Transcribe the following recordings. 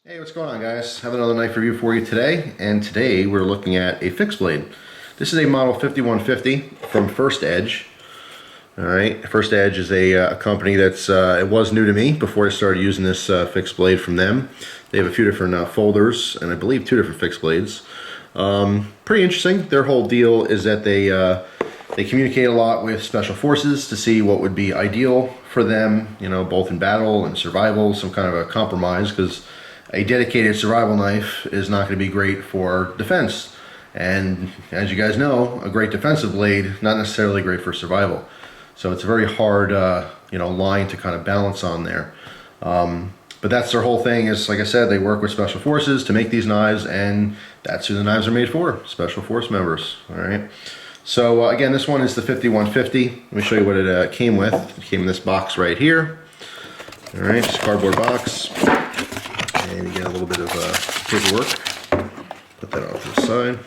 Hey, what's going on, guys? Have another knife review for you today, and today we're looking at a fixed blade. This is a model 5150 from First Edge. All right, First Edge is a company that's it was new to me before I started using this fixed blade from them. They have a few different folders, and I believe 2 different fixed blades. Pretty interesting. Their whole deal is that they communicate a lot with special forces to see what would be ideal for them, you know, both in battle and survival, some kind of a compromise, because a dedicated survival knife is not going to be great for defense. And as you guys know, a great defensive blade, not necessarily great for survival. So it's a very hard, line to kind of balance on there. But that's their whole thing is, like I said, they work with special forces to make these knives, and that's who the knives are made for, special force members, all right? So again, this one is the 5150. Let me show you what it came with. It came in this box right here. All right, just cardboard box. And you get a little bit of paperwork. Put that off to the side.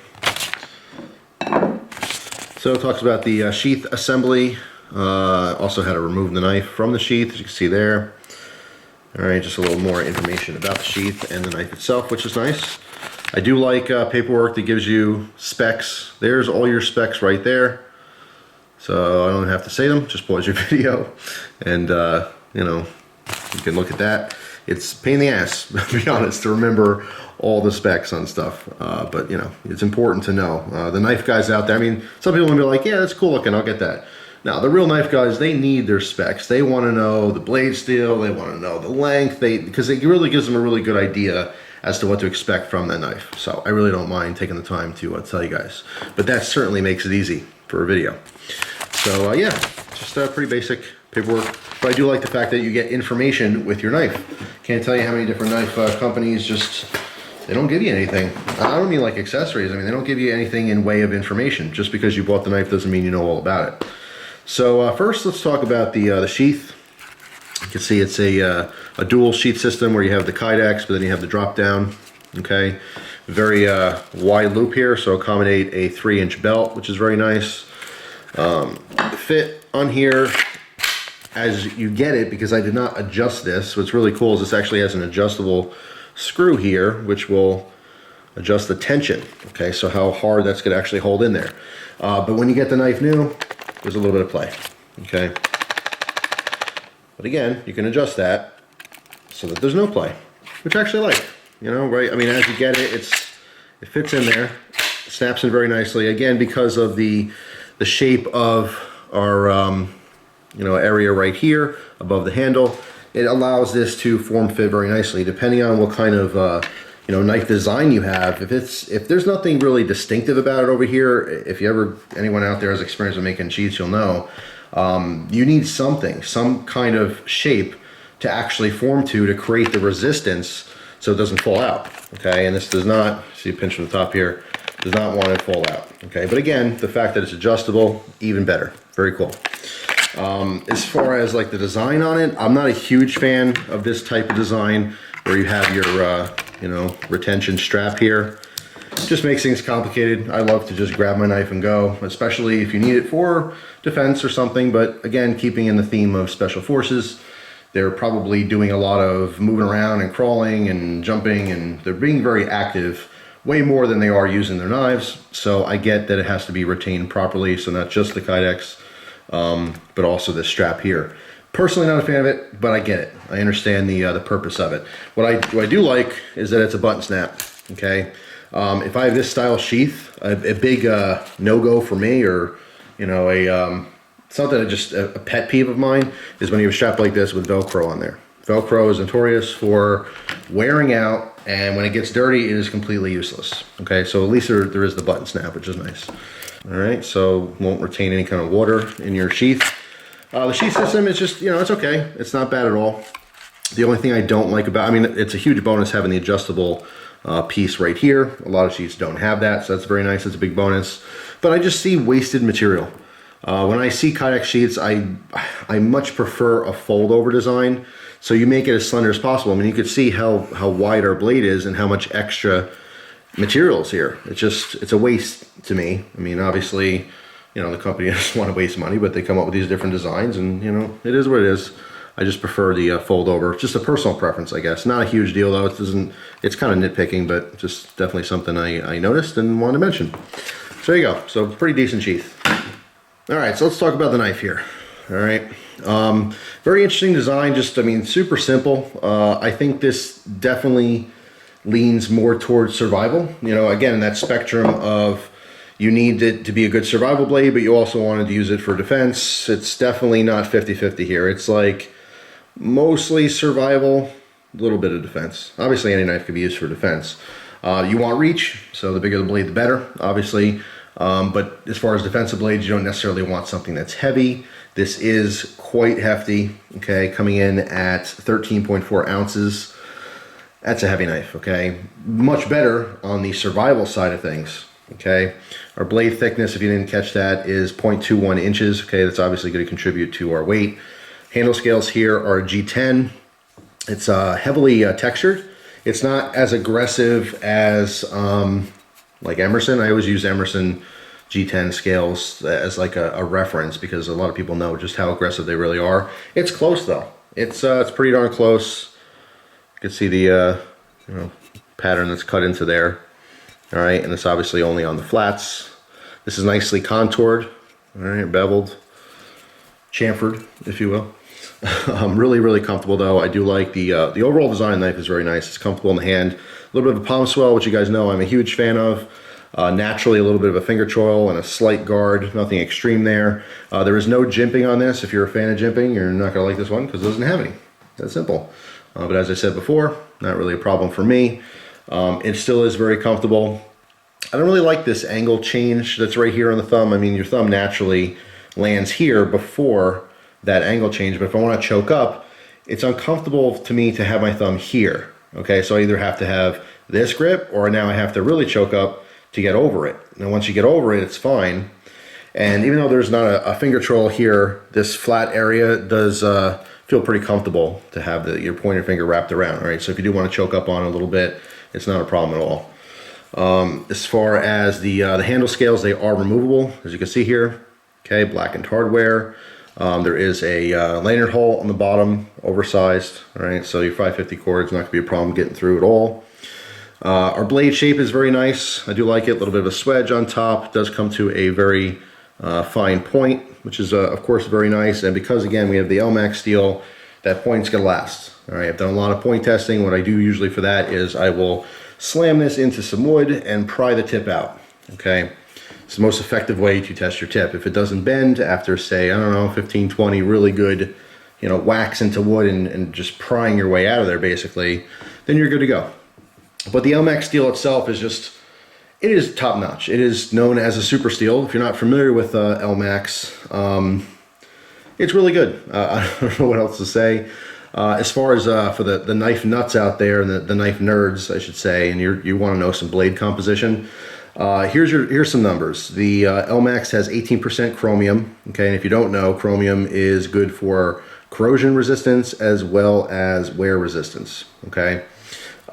So it talks about the sheath assembly. Also how to remove the knife from the sheath, as you can see there. All right, just a little more information about the sheath and the knife itself, which is nice. I do like paperwork that gives you specs. There's all your specs right there. So I don't have to say them, just pause your video and, you can look at that. It's a pain in the ass, to be honest, to remember all the specs on stuff. But, it's important to know. The knife guys out there, I mean, some people will be like, yeah, that's cool looking, I'll get that. Now, the real knife guys, they need their specs. They want to know the blade steel, they want to know the length, because it really gives them a really good idea as to what to expect from that knife. So I really don't mind taking the time to tell you guys. But that certainly makes it easy for a video. So yeah, just pretty basic paperwork. But I do like the fact that you get information with your knife. Can't tell you how many different knife companies they don't give you anything. I don't mean like accessories. I mean, they don't give you anything in way of information. Just because you bought the knife doesn't mean you know all about it. So first, let's talk about the sheath. You can see it's a dual sheath system where you have the kydex, but then you have the drop down. Okay, very wide loop here, so accommodate a 3-inch belt, which is very nice. The fit on here, as you get it, because I did not adjust this. What's really cool is this actually has an adjustable screw here, which will adjust the tension. Okay, so how hard that's going to actually hold in there. But when you get the knife new, there's a little bit of play. Okay, but again, you can adjust that so that there's no play, which I actually like. Right? I mean, as you get it, it fits in there, snaps in very nicely. Again, because of the shape of our area right here above the handle, it allows this to form fit very nicely, depending on what kind of knife design you have. If there's nothing really distinctive about it over here, if anyone out there has experience with making sheaths, you'll know you need some kind of shape to actually form to create the resistance so it doesn't fall out. Okay, and this does not, see a pinch from the top here, does not want it to fall out. Okay, but again, the fact that it's adjustable, even better. Very cool. As far as like the design on it, I'm not a huge fan of this type of design where you have your retention strap here. Just makes things complicated. I love to just grab my knife and go, especially if you need it for defense or something. But again, keeping in the theme of special forces, they're probably doing a lot of moving around and crawling and jumping, and they're being very active, way more than they are using their knives. So I get that it has to be retained properly, so not just the kydex, but also this strap here. Personally not a fan of it, but I get it. I understand the purpose of it. What I do like is that it's a button snap, okay? If I have this style sheath, a big no-go for me, or something that just a pet peeve of mine, is when you have a strap like this with Velcro on there. Velcro is notorious for wearing out, and when it gets dirty, it is completely useless. Okay, so at least there is the button snap, which is nice. All right, so won't retain any kind of water in your sheath. The sheath system is just, it's okay. It's not bad at all. The only thing I don't like about, it's a huge bonus having the adjustable piece right here. A lot of sheaths don't have that, so that's very nice. It's a big bonus. But I just see wasted material. When I see kydex sheaths, I much prefer a fold-over design. So you make it as slender as possible. You could see how wide our blade is and how much extra materials here. It's a waste to me. Obviously, the company doesn't want to waste money, but they come up with these different designs, and it is what it is. I just prefer the fold over. Just a personal preference, I guess. Not a huge deal though. It doesn't. It's kind of nitpicking, but just definitely something I noticed and wanted to mention. So there you go. So pretty decent sheath. All right, so let's talk about the knife here. All right, very interesting design. Just, I mean, super simple. I think this definitely leans more towards survival. You know, again, that spectrum of you need it to be a good survival blade, but you also wanted to use it for defense. It's definitely not 50-50 here. It's like mostly survival, a little bit of defense. Obviously, any knife could be used for defense. You want reach, so the bigger the blade, the better, obviously. But as far as defensive blades, you don't necessarily want something that's heavy. This is quite hefty, okay, coming in at 13.4 ounces. That's a heavy knife, okay? Much better on the survival side of things, okay? Our blade thickness, if you didn't catch that, is 0.21 inches, okay? That's obviously going to contribute to our weight. Handle scales here are G10. It's heavily textured. It's not as aggressive as like Emerson. I always use Emerson G10 scales as like a reference because a lot of people know just how aggressive they really are. It's close though. It's pretty darn close. You can see the you know, pattern that's cut into there. All right, and it's obviously only on the flats. This is nicely contoured. All right, beveled, chamfered, if you will. Really, really comfortable though. I do like the overall design of the knife is very nice. It's comfortable in the hand. A little bit of a palm swell, which you guys know I'm a huge fan of. Naturally, a little bit of a finger choil and a slight guard. Nothing extreme there. There is no jimping on this. If you're a fan of jimping, you're not going to like this one because it doesn't have any. That simple. But as I said before, not really a problem for me. It still is very comfortable. I don't really like this angle change that's right here on the thumb. I mean, your thumb naturally lands here before that angle change, but if I want to choke up, it's uncomfortable to me to have my thumb here. Okay, so I either have to have this grip or now I have to really choke up to get over it. Now once you get over it, it's fine. And even though there's not a finger troll here, this flat area does feel pretty comfortable to have your pointer finger wrapped around. All right, so if you do want to choke up on it a little bit, it's not a problem at all. As far as the handle scales, they are removable, as you can see here. Okay, blackened hardware. There is a lanyard hole on the bottom, oversized. All right, so your 550 cord is not going to be a problem getting through at all. Our blade shape is very nice. I do like it. A little bit of a swedge on top. It does come to a very fine point, which is of course very nice. And because again we have the ELMAX steel, that point's gonna last. All right, I've done a lot of point testing. What I do usually for that is I will slam this into some wood and pry the tip out. Okay, it's the most effective way to test your tip. If it doesn't bend after say, I don't know, 15, 20 really good, you know, whacks into wood and just prying your way out of there basically, then you're good to go. But the ELMAX steel itself is just, it is top notch. It is known as a super steel. If you're not familiar with ELMAX, it's really good. I don't know what else to say. As far as for the knife nuts out there and the knife nerds, I should say, and you want to know some blade composition, here's some numbers. The ELMAX has 18% chromium. Okay, and if you don't know, chromium is good for corrosion resistance as well as wear resistance. Okay.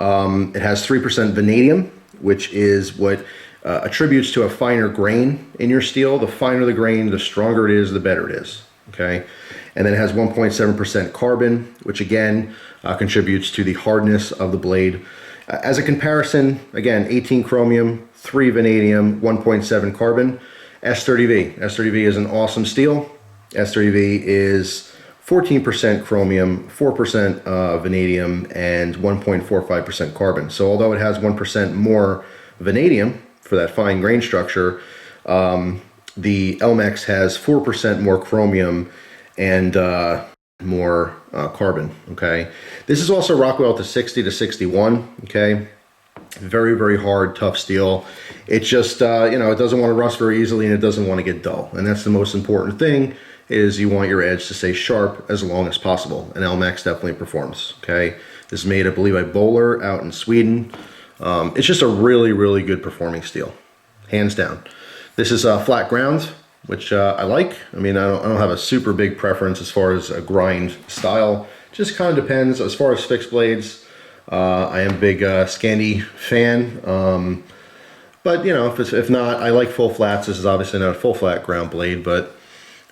It has 3% vanadium, which is what attributes to a finer grain in your steel. The finer the grain, the stronger it is, the better it is. Okay, and then it has 1.7% carbon, which again contributes to the hardness of the blade. As a comparison, again, 18 chromium, 3 vanadium, 1.7 carbon. S30V. S30V is an awesome steel. S30V is 14% chromium, 4% vanadium, and 1.45% carbon. So although it has 1% more vanadium for that fine grain structure, the ELMAX has 4% more chromium and more carbon. Okay, this is also Rockwell to 60 to 61. Okay, very, very hard, tough steel. It just you know, it doesn't want to rust very easily and it doesn't want to get dull, and that's the most important thing. Is you want your edge to stay sharp as long as possible, and ELMAX definitely performs. Okay, this is made, I believe, by Bowler out in Sweden. It's just a really, really good performing steel, hands down. This is flat ground, which I like. I mean, I don't have a super big preference as far as a grind style. Just kind of depends. As far as fixed blades, I am a big Scandi fan. But you know, if not, I like full flats. This is obviously not a full flat ground blade, but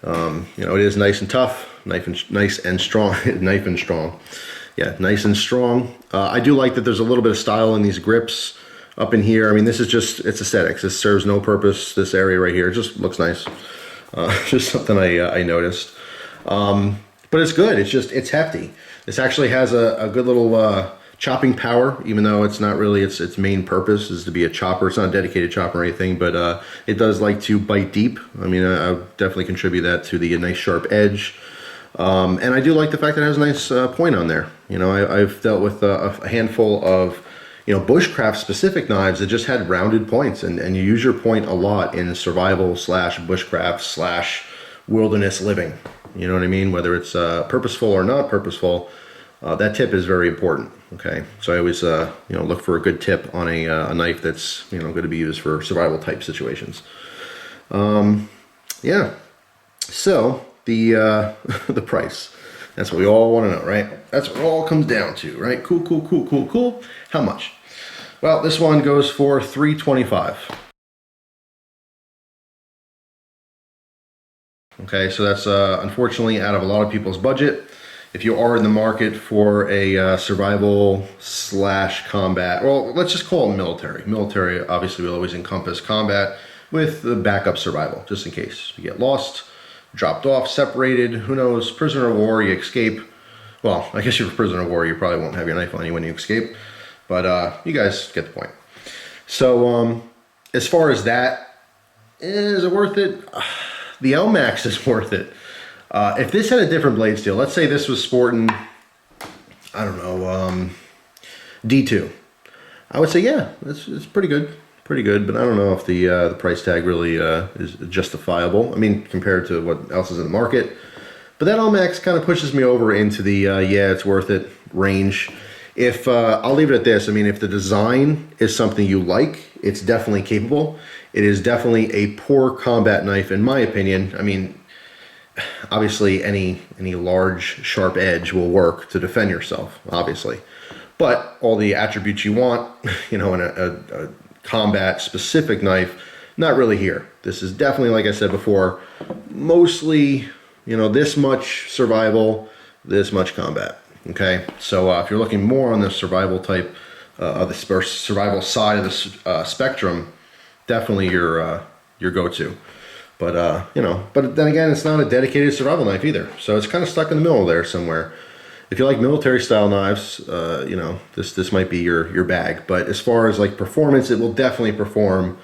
You know, it is nice and tough, nice and strong, knife and strong. Yeah, nice and strong. I do like that there's a little bit of style in these grips up in here. I mean, this is just, it's aesthetics. This serves no purpose. This area right here, it just looks nice. Just something I noticed. But it's good. It's hefty. This actually has a good little chopping power, even though it's not really its main purpose is to be a chopper. It's not a dedicated chopper or anything, but it does like to bite deep. I mean, I definitely contribute that to the nice sharp edge. And I do like the fact that it has a nice point on there. You know, I've dealt with a handful of, you know, bushcraft specific knives that just had rounded points, and you use your point a lot in survival / bushcraft / wilderness living. You know what I mean? Whether it's purposeful or not purposeful, that tip is very important. Okay, so I always you know, look for a good tip on a knife that's, you know, going to be used for survival type situations. Yeah. So the the price. That's what we all want to know, right? That's what it all comes down to, right? Cool. How much? Well, this one goes for $325. Okay, so that's unfortunately out of a lot of people's budget. If you are in the market for a survival / combat, well, let's just call it military. Military obviously will always encompass combat with the backup survival, just in case you get lost, dropped off, separated, who knows, prisoner of war, you escape. Well, I guess if you're a prisoner of war, you probably won't have your knife on you when you escape, but you guys get the point. So as far as that, is it worth it? The ELMAX is worth it. If this had a different blade steel, let's say this was sporting, I don't know, D2, I would say, yeah, it's pretty good, but I don't know if the price tag really is justifiable. I mean, compared to what else is in the market. But that ELMAX kind of pushes me over into the yeah, it's worth it range. If I'll leave it at this. I mean, if the design is something you like, it's definitely capable. It is definitely a poor combat knife, in my opinion. I mean, obviously any large sharp edge will work to defend yourself, obviously. But all the attributes you want, you know, in a combat specific knife, not really here. This is definitely, like I said before, mostly, you know, this much survival, this much combat. Okay, so if you're looking more on the survival type of the survival side of the spectrum, definitely your go-to. But you know, but then again, it's not a dedicated survival knife either, so it's kind of stuck in the middle there somewhere. If you like military style knives, you know, this might be your bag. But as far as like performance, it will definitely perform,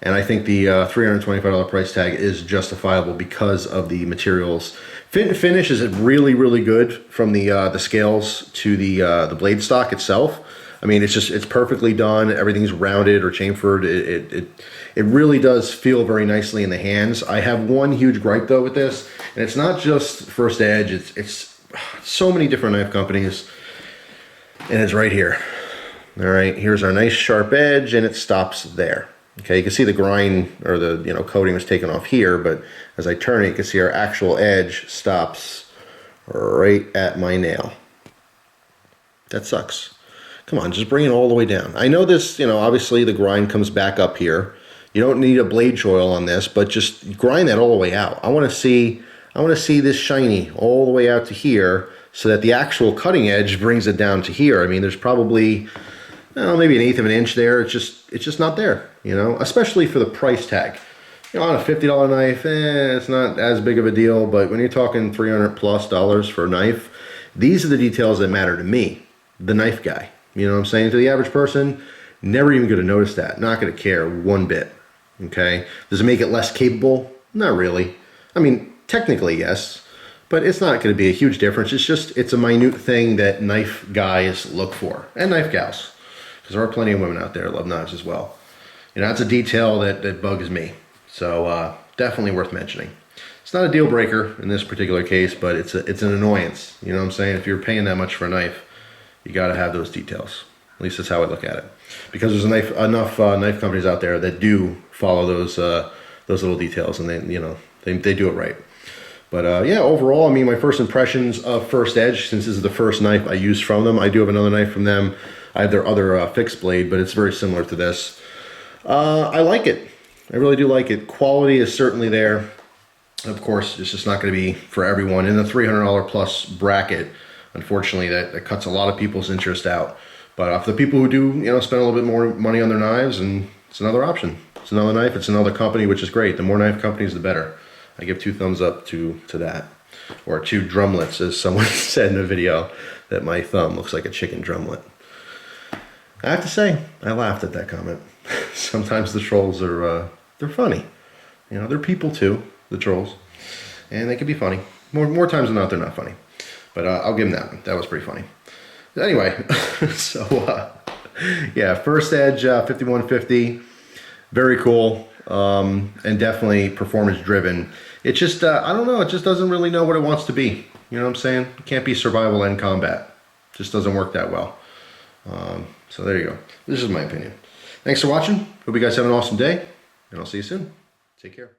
and I think the $325 price tag is justifiable because of the materials. Fit and finish is really good from the scales to the blade stock itself. I mean, it's perfectly done. Everything's rounded or chamfered. It really does feel very nicely in the hands. I have one huge gripe though with this, and it's not just First Edge. It's so many different knife companies, and it's right here. All right, here's our nice sharp edge, and it stops there. Okay, you can see the grind or the, you know, coating was taken off here, but as I turn it, you can see our actual edge stops right at my nail. That sucks. Come on, just bring it all the way down. I know this, you know, obviously the grind comes back up here. You don't need a blade choil on this, but just grind that all the way out. I want to see this shiny all the way out to here, so that the actual cutting edge brings it down to here. I mean, there's probably, maybe 1/8 of an inch there. It's just not there, you know, especially for the price tag. You know, on a $50 knife, it's not as big of a deal, but when you're talking $300+ for a knife, these are the details that matter to me, the knife guy. You know what I'm saying? To the average person, never even going to notice that. Not going to care one bit. Okay? Does it make it less capable? Not really. I mean, technically, yes, but it's not going to be a huge difference. It's a minute thing that knife guys look for, and knife gals, because there are plenty of women out there that love knives as well. You know, that's a detail that bugs me. So definitely worth mentioning. It's not a deal breaker in this particular case, but it's an annoyance. You know what I'm saying? If you're paying that much for a knife, you got to have those details. At least that's how I look at it. Because there's enough knife companies out there that do follow those little details, and they do it right. But yeah, overall, I mean, my first impressions of First Edge, since this is the first knife I used from them, I do have another knife from them. I have their other fixed blade, but it's very similar to this. I like it. I really do like it. Quality is certainly there. Of course, it's just not going to be for everyone in the $300 plus bracket. Unfortunately, that cuts a lot of people's interest out. But for the people who do, spend a little bit more money on their knives, and it's another option. It's another knife. It's another company, which is great. The more knife companies, the better. I give 2 thumbs up to that, or 2 drumlets, as someone said in the video, that my thumb looks like a chicken drumlet. I have to say, I laughed at that comment. Sometimes the trolls are they're funny. They're people too, the trolls, and they can be funny. More times than not, they're not funny. But I'll give them that one. That was pretty funny. Anyway, so yeah, First Edge 5150, very cool, and definitely performance driven. It just I don't know, it just doesn't really know what it wants to be. You know what I'm saying? It can't be survival and combat. Just doesn't work that well. So there you go. This is my opinion. Thanks for watching. Hope you guys have an awesome day, and I'll see you soon. Take care.